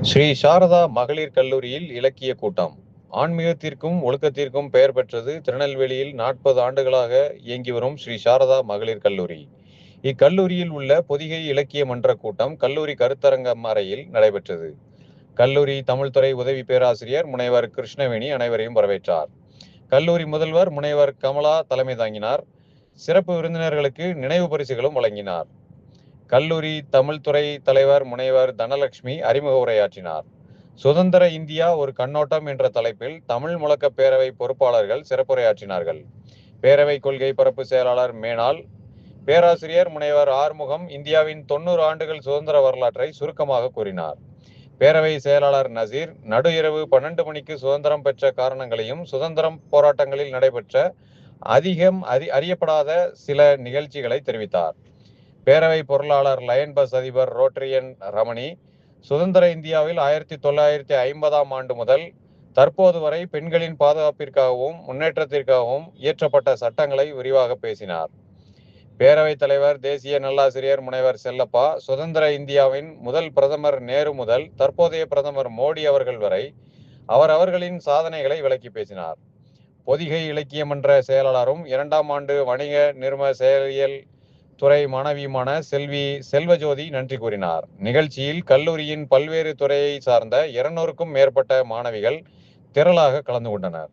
ஸ்ரீ சாரதா மகளிர் கல்லூரியில் இலக்கிய கூட்டம். ஆன்மீகத்திற்கும் ஒழுக்கத்திற்கும் பெயர் பெற்றது திருநெல்வேலியில் 40 ஆண்டுகளாக இயங்கி வரும் ஸ்ரீ சாரதா மகளிர் கல்லூரி. இக்கல்லூரியில் உள்ள பொதிகை இலக்கிய மன்ற கூட்டம் கல்லூரி கருத்தரங்கம் அறையில் நடைபெற்றது. கல்லூரி தமிழ்துறை உதவி பேராசிரியர் முனைவர் கிருஷ்ணவேணி அனைவரையும் வரவேற்றார். கல்லூரி முதல்வர் முனைவர் கமலா தலைமை தாங்கினார். சிறப்பு விருந்தினர்களுக்கு நினைவு பரிசுகளும் வழங்கினார். கல்லூரி தமிழ்துறை தலைவர் முனைவர் தனலட்சுமி அறிமுக உரையாற்றினார். சுதந்திர இந்தியா ஒரு கண்ணோட்டம் என்ற தலைப்பில் தமிழ் முழக்க பேரவை பொறுப்பாளர்கள் சிறப்புரையாற்றினார்கள். பேரவை கொள்கை பரப்பு செயலாளர் மேனாள், பேராசிரியர் முனைவர் ஆறுமுகம் இந்தியாவின் 90 ஆண்டுகள் சுதந்திர வரலாற்றை சுருக்கமாக கூறினார். பேரவை செயலாளர் நசீர் நடு இரவு 12 மணிக்கு சுதந்திரம் பெற்ற காரணங்களையும் சுதந்திரம் போராட்டங்களில் நடைபெற்ற அதிகம் அறியப்படாத சில நிகழ்ச்சிகளை தெரிவித்தார். பேரவை பொருளாளர் லயன் பஸ் அதிபர் ரோட்டரியன் ரமணி சுதந்திர இந்தியாவில் 1950ஆம் ஆண்டு முதல் தற்போது வரை பெண்களின் பாதுகாப்பிற்காகவும் முன்னேற்றத்திற்காகவும் இயற்றப்பட்ட சட்டங்களை விரிவாக பேசினார். பேரவைத் தலைவர் தேசிய நல்லாசிரியர் முனைவர் செல்லப்பா சுதந்திர இந்தியாவின் முதல் பிரதமர் நேரு முதல் தற்போதைய பிரதமர் மோடி அவர்கள் வரை அவர்களின் சாதனைகளை விளக்கி பேசினார். பொதிகை இலக்கிய மன்ற செயலாளரும் 2ஆம் ஆண்டு வணிக நிறுவ செயலியல் துறை மாணவியுமான செல்வி செல்வஜோதி நன்றி கூறினார். நிகழ்ச்சியில் கல்லூரியின் பல்வேறு துறையை சார்ந்த 200க்கும் மேற்பட்ட மாணவிகள் திரளாக கலந்து கொண்டனர்.